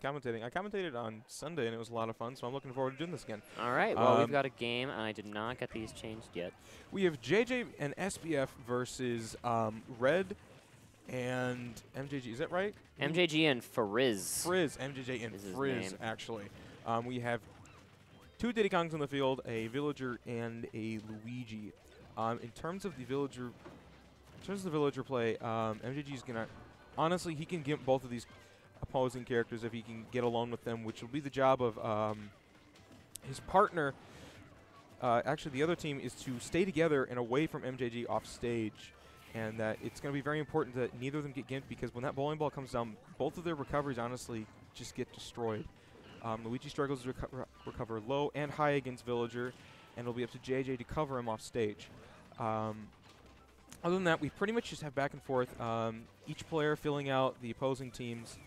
and commentating. I commentated on Sunday, and it was a lot of fun, so I'm looking forward to doing this again. All right. Well, we've got a game, and I did not get these changed yet. We have JJ and SBF versus Red and MJG. Is that right? MJG and Frizz. Frizz, MJG and Frizz, actually. We have 2 Diddy Kongs on the field, a Villager and a Luigi. In terms of the Villager play, MJG is gonna honestly, he can get both of these opposing characters if he can get alone with them, which will be the job of his partner. Actually, the other team is to stay together and away from MJG off stage, and that it's going to be very important that neither of them get gimped, because when that bowling ball comes down, both of their recoveries honestly just get destroyed. Luigi struggles to recover low and high against Villager, and it'll be up to JJ to cover him off stage. Other than that, we pretty much just have back and forth, each player filling out the opposing teams.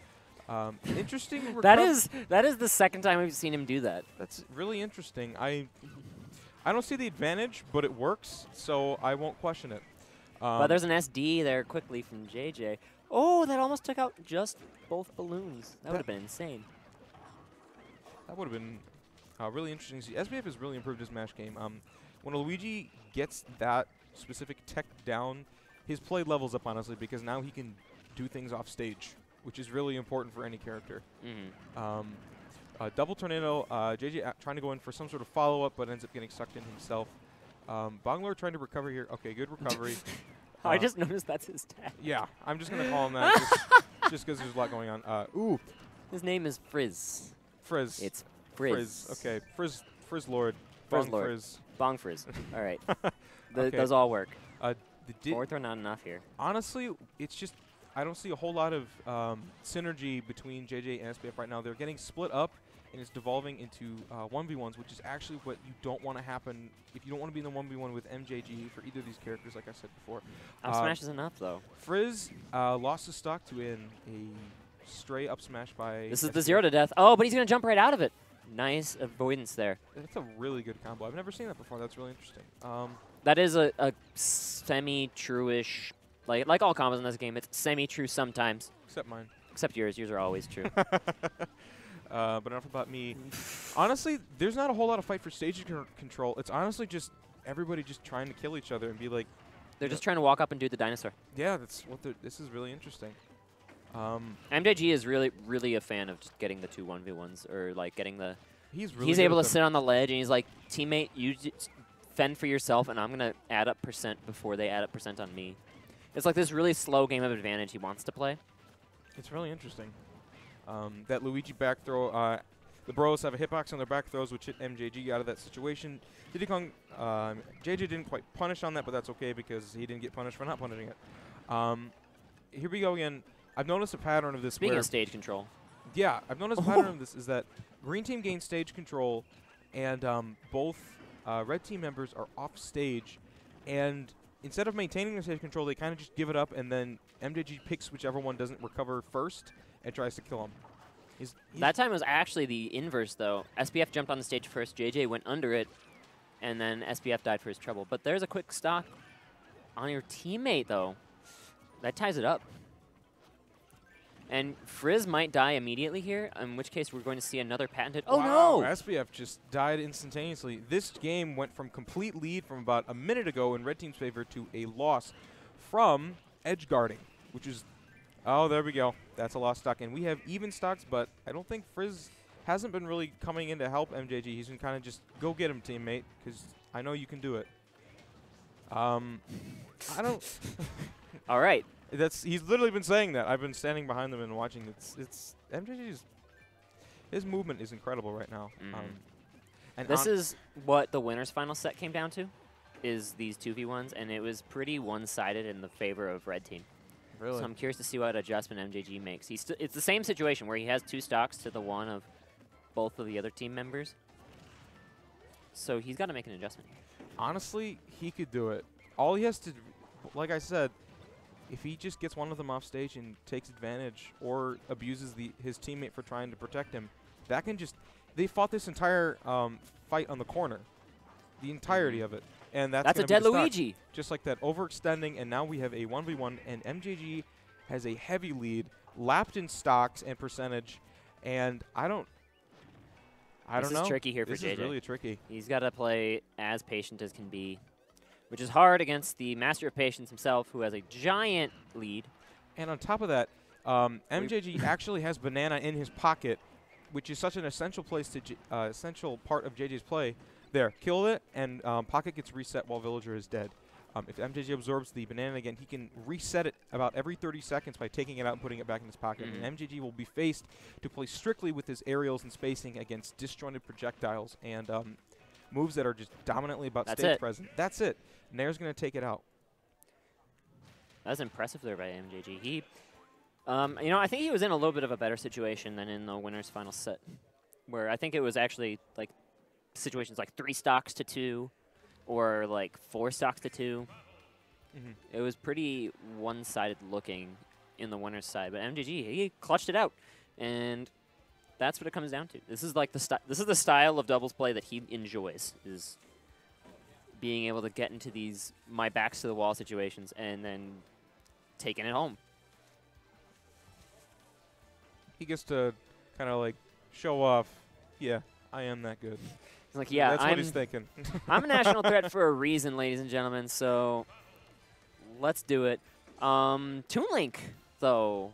Interesting. That is the second time we've seen him do that. That's really interesting. I don't see the advantage, but it works, so I won't question it. But there's an SD there quickly from JJ. Oh, that almost took out just both balloons. That would have been insane. That would have been really interesting to see. SBF has really improved his match game. When Luigi gets that specific tech down, his play levels up, honestly, because now he can do things off stage, which is really important for any character. Double tornado, JJ trying to go in for some sort of follow-up, but ends up getting sucked in himself. Bongler trying to recover here. Okay, good recovery. I just noticed that's his tag. Yeah, I'm just going to call him that just because there's a lot going on. Ooh. His name is Frizz. Frizz. It's Frizz. Okay, Frizz Lord. Frizz Bong Lord. Frizz. Bong Frizz. All right. Okay. Those all work. Fourth or not enough here. Honestly, it's just I don't see a whole lot of synergy between JJ and SBF right now. They're getting split up, and it's devolving into 1v1s, which is actually what you don't want to happen if you don't want to be in the 1v1 with MJG for either of these characters, like I said before. Up smash is enough, though. Frizz lost his stock to a stray up smash by... This is the 0 to death. Oh, but he's going to jump right out of it. Nice avoidance there. That's a really good combo. I've never seen that before. That's really interesting. That is a semi-true-ish... Like all combos in this game, it's semi-true sometimes. Except mine. Except yours. Yours are always true. But enough about me. Honestly, there's not a whole lot of fight for stage control. It's honestly just everybody just trying to kill each other and be like... They're just trying to walk up and do the dinosaur. Yeah, that's what this is really interesting. MJG is really a fan of just getting the 2 1v1s, or like getting the... He's able to sit on the ledge, and he's like, teammate, you fend for yourself, and I'm going to add up % before they add up % on me. It's like this really slow game of advantage he wants to play. It's really interesting. That Luigi back throw, the bros have a hitbox on their back throws, which hit MJG out of that situation. Diddy Kong, JJ didn't quite punish on that, but that's okay because he didn't get punished for not punishing it. Here we go again. I've noticed a pattern of this. Speaking of stage control. Yeah, I've noticed a pattern of this is that green team gains stage control, and both red team members are off stage, and instead of maintaining their stage control, they kind of just give it up, and then MJG picks whichever one doesn't recover first and tries to kill him. That time was actually the inverse, though. SBF jumped on the stage first, JJ went under it, and then SBF died for his trouble. But there's a quick stock on your teammate, though. That ties it up. And Frizz might die immediately here, in which case we're going to see another patented... Oh, wow, no! SBF just died instantaneously. This game went from complete lead from about a minute ago in red team's favor to a loss from edge guarding, which is... Oh, there we go. That's a lost stock. And we have even stocks, but I don't think Frizz hasn't been really coming in to help MJG. He's been kind of just, go get him, teammate, because I know you can do it. I don't... All right. He's literally been saying that. I've been standing behind them and watching. It's MJG's, his movement is incredible right now. And this is what the winner's final set came down to, is these 2v1s, and it was pretty one-sided in the favor of red team. Really? So I'm curious to see what adjustment MJG makes. It's the same situation where he has 2 stocks to the 1 of both of the other team members. So he's got to make an adjustment here. Honestly, he could do it. All he has to, like I said, if he just gets one of them off stage and takes advantage or abuses his teammate for trying to protect him, that can just... They fought this entire fight on the corner, the entirety of it. And that's a dead Luigi. Just like that, overextending, and now we have a 1v1, and MJG has a heavy lead, lapped in stocks and percentage, And I don't know. This is tricky here for JJ. This is really tricky. He's got to play as patient as can be, which is hard against the master of patience himself, who has a giant lead. And on top of that, MJG actually has banana in his pocket, which is such an essential essential part of JJ's play. There, killed it, and pocket gets reset while villager is dead. If MJG absorbs the banana again, he can reset it about every 30 seconds by taking it out and putting it back in his pocket. And MJG will be faced to play strictly with his aerials and spacing against disjointed projectiles and moves that are just dominantly about stage presence. That's it. Nair's going to take it out. That's impressive there by MJG. He, you know, I think he was in a little bit of a better situation than in the winner's final set, where I think it was actually like situations like 3 stocks to 2. Or like 4 stocks to 2. It was pretty one-sided looking in the winner's side, but MJG, he clutched it out, and that's what it comes down to. This is like the style of doubles play that he enjoys, is being able to get into these my backs to the wall situations and then taking it home. He gets to kind of like show off. Yeah, I am that good. He's like, yeah, that's what he's thinking. I'm a national threat for a reason, ladies and gentlemen, so let's do it. Toon Link, though.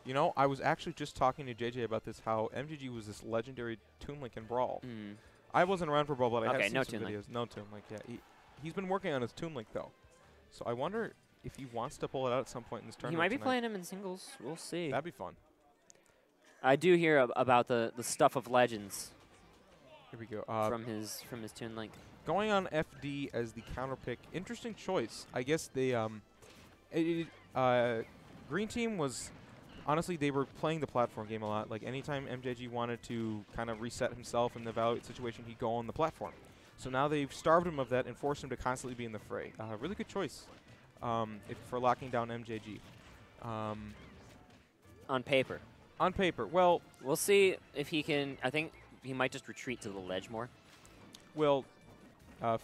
You know, I was actually just talking to JJ about this, how MJG was this legendary Toon Link in Brawl. I wasn't around for Brawl, but I have seen some videos. No Toon Link, yeah. He's been working on his Toon Link, though. So I wonder if he wants to pull it out at some point in this tournament. He might be playing him in singles. We'll see. That'd be fun. I do hear about the stuff of legends. Here we go. From his Toon Link. Going on FD as the counter pick. Interesting choice. I guess they Green Team was honestly, they were playing the platform game a lot. Like anytime MJG wanted to kind of reset himself in the evaluate situation, he'd go on the platform. So now they've starved him of that and forced him to constantly be in the fray. Really good choice for locking down MJG. On paper. On paper. Well, we'll see if he can. I think he might just retreat to the ledge more. Well,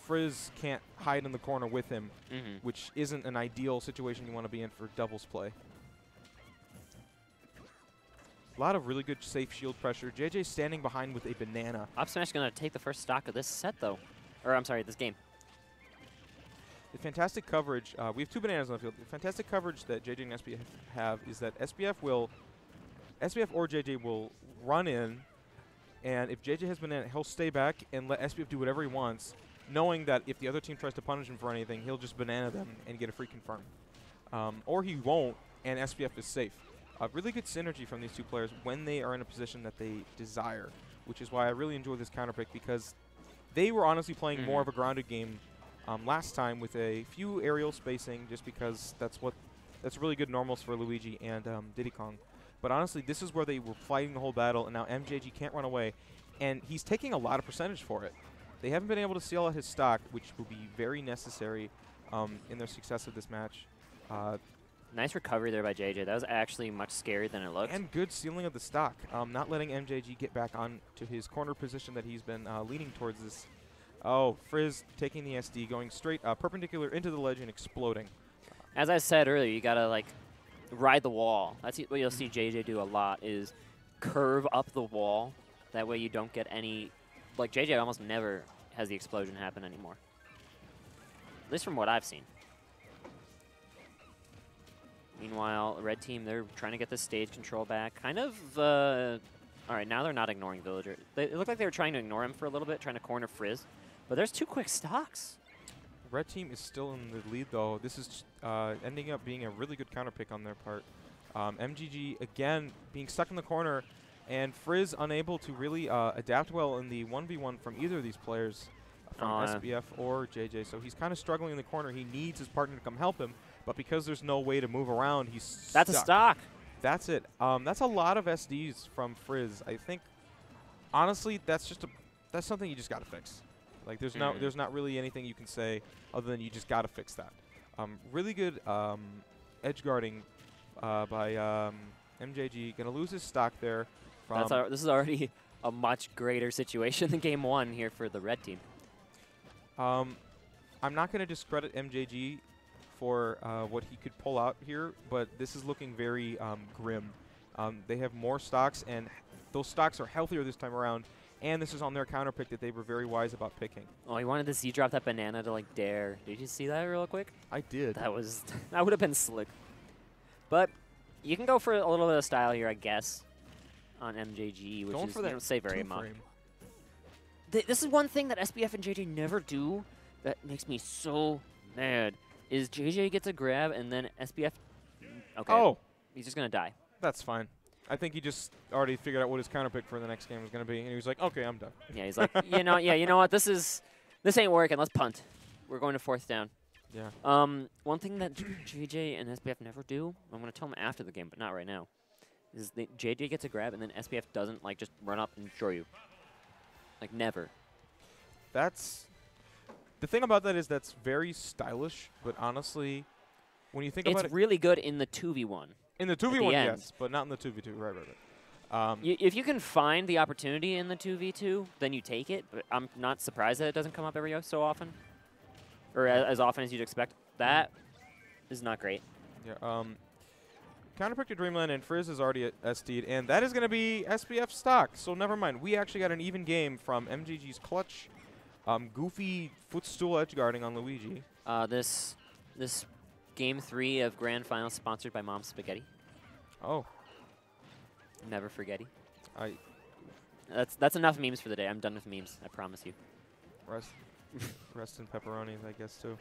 Frizz can't hide in the corner with him, which isn't an ideal situation you want to be in for doubles play. A lot of really good safe shield pressure. JJ standing behind with a banana. Up smash going to take the first stock of this set, though. Or, I'm sorry, this game. The fantastic coverage. We have 2 bananas on the field. The fantastic coverage that JJ and SBF have is that SBF or JJ will run in, and if JJ has banana, he'll stay back and let SBF do whatever he wants, knowing that if the other team tries to punish him for anything, he'll just banana them and get a free confirm. Or he won't, and SBF is safe. Really good synergy from these 2 players when they are in a position that they desire, which is why I really enjoy this counter pick, because they were honestly playing more of a grounded game last time with a few aerial spacing, just because that's really good normals for Luigi and Diddy Kong. But honestly, this is where they were fighting the whole battle, and now MJG can't run away, and he's taking a lot of percentage for it. They haven't been able to seal out his stock, which will be very necessary in their success of this match. Nice recovery there by JJ. That was actually much scarier than it looked. And good sealing of the stock. Not letting MJG get back on to his corner position that he's been leaning towards this. Oh, Frizz taking the SD, going straight perpendicular into the ledge and exploding. As I said earlier, you got to, like, ride the wall. That's what you'll see JJ do a lot, is curve up the wall. That way you don't get any... Like, JJ almost never has the explosion happen anymore. At least from what I've seen. Meanwhile, red team, they're trying to get the stage control back. Kind of... all right, now they're not ignoring Villager. It looked like they were trying to ignore him for a little bit, trying to corner Frizz. But there's 2 quick stocks. Red team is still in the lead, though. This is ending up being a really good counter pick on their part. MJG, again, being stuck in the corner, and Frizz unable to really adapt well in the 1v1 from either of these players, from SBF or JJ. So he's kind of struggling in the corner. He needs his partner to come help him, but because there's no way to move around, he's stuck. That's a stock. That's it. That's a lot of SDs from Frizz. I think, honestly, that's something you just got to fix. Like, there's not really anything you can say other than you just got to fix that. Really good edge guarding by MJG. Going to lose his stock there. This is already a much greater situation than game 1 here for the red team. I'm not going to discredit MJG for what he could pull out here, but this is looking very grim. They have more stocks, and those stocks are healthier this time around, and this is on their counter pick that they were very wise about picking. Oh, he wanted to Z-drop that banana to, like, dare. Did you see that real quick? I did. That was that would have been slick. But you can go for a little bit of style here, I guess, on MJG, which is, you don't say very much. This is one thing that SBF and JJ never do that makes me so mad, is JJ gets a grab and then SBF, okay, he's just going to die. That's fine. I think he just already figured out what his counter pick for the next game was going to be, and he was like, okay, I'm done. Yeah, he's like, you know what, this ain't working, let's punt. We're going to 4th down. Yeah. One thing that JJ and SBF never do, I'm going to tell him after the game, but not right now, is that JJ gets a grab and then SBF doesn't, like, just run up and destroy you. Like, never. That's... The thing about that is that's very stylish, but honestly, when you think about it... It's really good in the 2v1. In the 2v1, yes, but not in the 2v2. Right. If you can find the opportunity in the 2v2, then you take it, but I'm not surprised that it doesn't come up every so often. Or as often as you'd expect. That is not great. Yeah. Counterpick to Dreamland, and Frizz is already SD'd, and that is going to be SBF stock, so never mind. We actually got an even game from MJG's clutch. Goofy footstool edge guarding on Luigi. This Game 3 of Grand Finals sponsored by Mom's Spaghetti. Oh. Never forgetty. That's enough memes for the day. I'm done with memes, I promise you. Rest in pepperonis, I guess, too.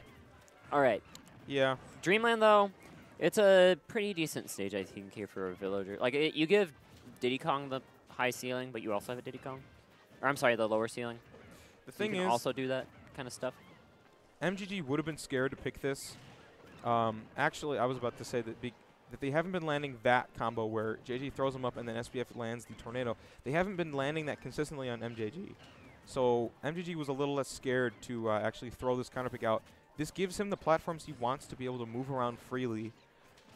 All right. Yeah. Dreamland, though, it's a pretty decent stage, I think, here for a villager. Like, you give Diddy Kong the high ceiling, but you also have a Diddy Kong. Or, I'm sorry, the lower ceiling. The thing you can also do that kind of stuff. MJG would have been scared to pick this. Actually, I was about to say that they haven't been landing that combo where JJ throws them up and then SBF lands the tornado. They haven't been landing that consistently on MJG. So MJG was a little less scared to actually throw this counter pick out. This gives him the platforms he wants to be able to move around freely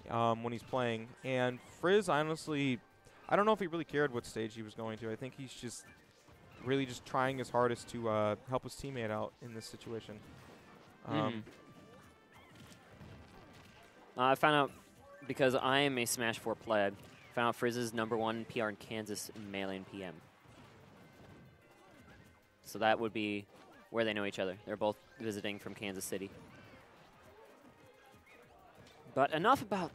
when he's playing. And Frizz, honestly, I don't know if he really cared what stage he was going to. I think he's just really just trying his hardest to help his teammate out in this situation. I found out, because I am a Smash 4 pleb, found out Frizz's #1 PR in Kansas in Melee and PM. So that would be where they know each other. They're both visiting from Kansas City. But enough about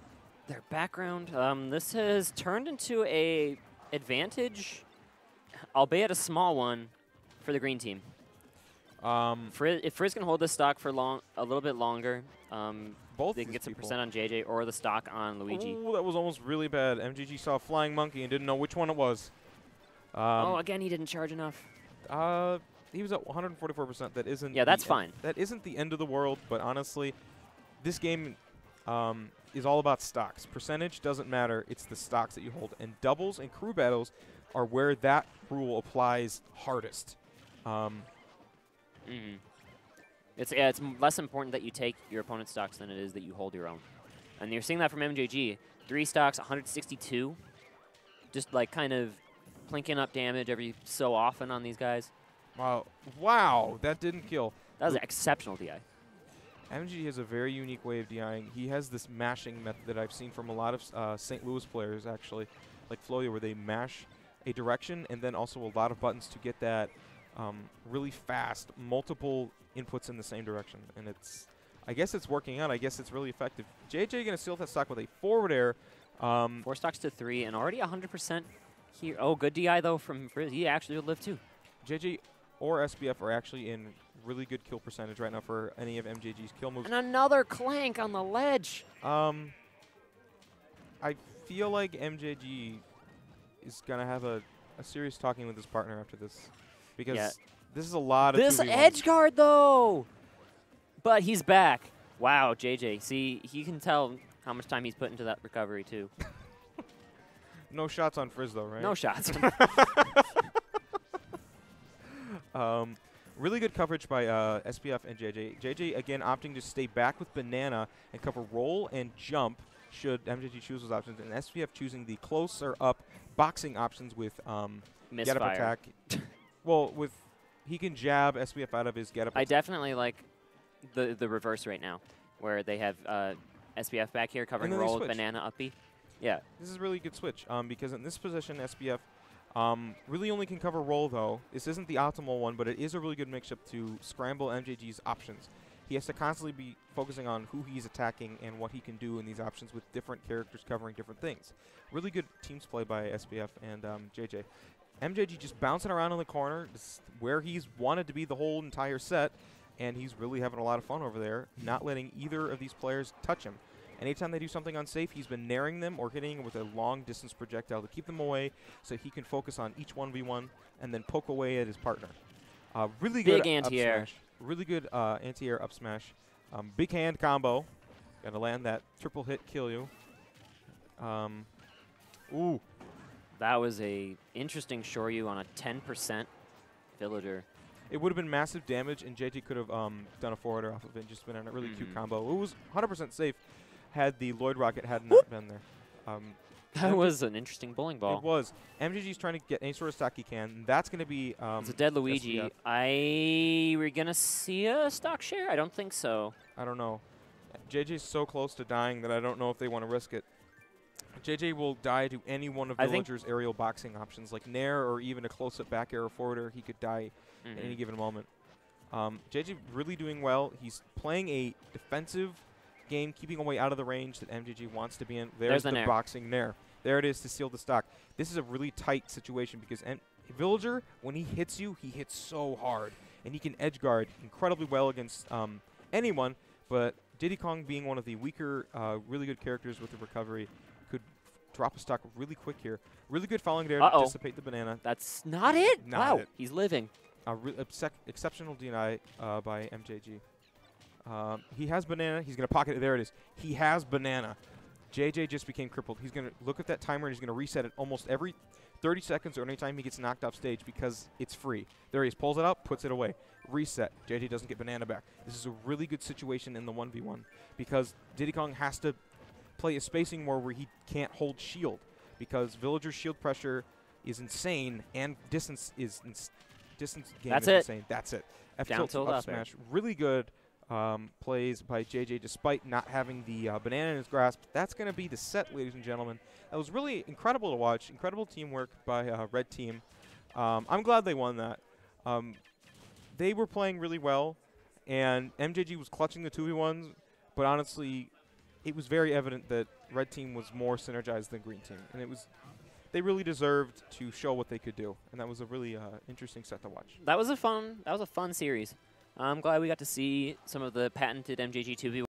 their background. This has turned into a advantage, albeit a small one, for the green team. If Frizz can hold this stock for a little bit longer, they can get some percent on JJ or the stock on Luigi. Oh, that was almost really bad. MJG saw a flying monkey and didn't know which one it was. Oh, again, he didn't charge enough. He was at 144%. That isn't. Yeah, that's fine. That isn't the end of the world, but honestly, this game is all about stocks. Percentage doesn't matter. It's the stocks that you hold. And doubles and crew battles are where that rule applies hardest. It's less important that you take your opponent's stocks than it is that you hold your own. And you're seeing that from MJG. 3 stocks, 162. Just like kind of plinking up damage every so often on these guys. Wow, that didn't kill. That was an exceptional DI. MJG has a very unique way of DIing. He has this mashing method that I've seen from a lot of St. Louis players, actually, like Floyo, where they mash a direction and then also a lot of buttons to get that really fast, multiple inputs in the same direction. And I guess it's working out. I guess it's really effective. JJ going to steal that stock with a forward air. 4 stocks to 3 and already 100% here. Oh, good DI, though, from Frizz. He actually would live, too. JJ or SBF are actually in really good kill percentage right now for any of MJG's kill moves. And another clank on the ledge. I feel like MJG is going to have a serious talking with his partner after this. Because this is a lot of this edge guard, though. But he's back. Wow, JJ. See, he can tell how much time he's put into that recovery, too. No shots on Frizz, though, right? No shots. Really good coverage by SBF and JJ. JJ, again, opting to stay back with Banana and cover roll and jump should MJG choose those options. And SBF choosing the closer up boxing options with get up attack. Well, he can jab SBF out of his get up attack. I definitely like the reverse right now, where they have SBF back here covering roll with Banana up B. Yeah. This is a really good switch because in this position, SBF Really only can cover roll, though. This isn't the optimal one, but it is a really good mix-up to scramble MJG's options. He has to constantly be focusing on who he's attacking and what he can do in these options with different characters covering different things. Really good teams play by SPF and JJ. MJG just bouncing around in the corner, where he's wanted to be the whole entire set, and he's really having a lot of fun over there, not letting either of these players touch him. Anytime they do something unsafe, he's been naring them or hitting them with a long-distance projectile to keep them away so he can focus on each 1v1 and then poke away at his partner. Really good anti-air. Really good anti-air up smash. Big hand combo. Got to land that triple hit, kill you. Ooh. That was a interesting Shoryu on a 10% villager. It would have been massive damage, and JJ could have done a forwarder off of it and just been on a really cute combo. It was 100% safe had the Lloyd Rocket had not been there. That was an interesting bowling ball. It was. MJG's trying to get any sort of stock he can. And that's going to be it's a dead Luigi. We're going to see a stock share? I don't think so. I don't know. JJ's so close to dying that I don't know if they want to risk it. JJ will die to any one of Villager's aerial boxing options, like Nair or even a close-up back air or forwarder. He could die at any given moment. JJ really doing well. He's playing a defensive game, keeping away out of the range that MJG wants to be in. There's the boxing Nair. There it is to seal the stock. This is a really tight situation because Villager, when he hits you, he hits so hard. And he can edge guard incredibly well against anyone, but Diddy Kong being one of the weaker, really good characters with the recovery could drop a stock really quick here. Really good following there to dissipate the banana. That's not it? Wow, he's living. Exceptional deny by MJG. He has banana. He's going to pocket it. There it is. He has banana. JJ just became crippled. He's going to look at that timer and he's going to reset it almost every 30 seconds or anytime he gets knocked off stage because it's free. There he is. Pulls it out, puts it away. Reset. JJ doesn't get banana back. This is a really good situation in the 1v1 because Diddy Kong has to play a spacing war where he can't hold shield because Villager's shield pressure is insane and distance is insane. That's it. F tilt up smash. Really good plays by JJ despite not having the banana in his grasp. That's going to be the set, ladies and gentlemen. That was really incredible to watch. Incredible teamwork by Red Team. I'm glad they won that. They were playing really well, and MJG was clutching the 2v1s, but honestly, it was very evident that Red Team was more synergized than Green Team, and they really deserved to show what they could do, and that was a really interesting set to watch. That was a fun series. I'm glad we got to see some of the patented MJG 2v1.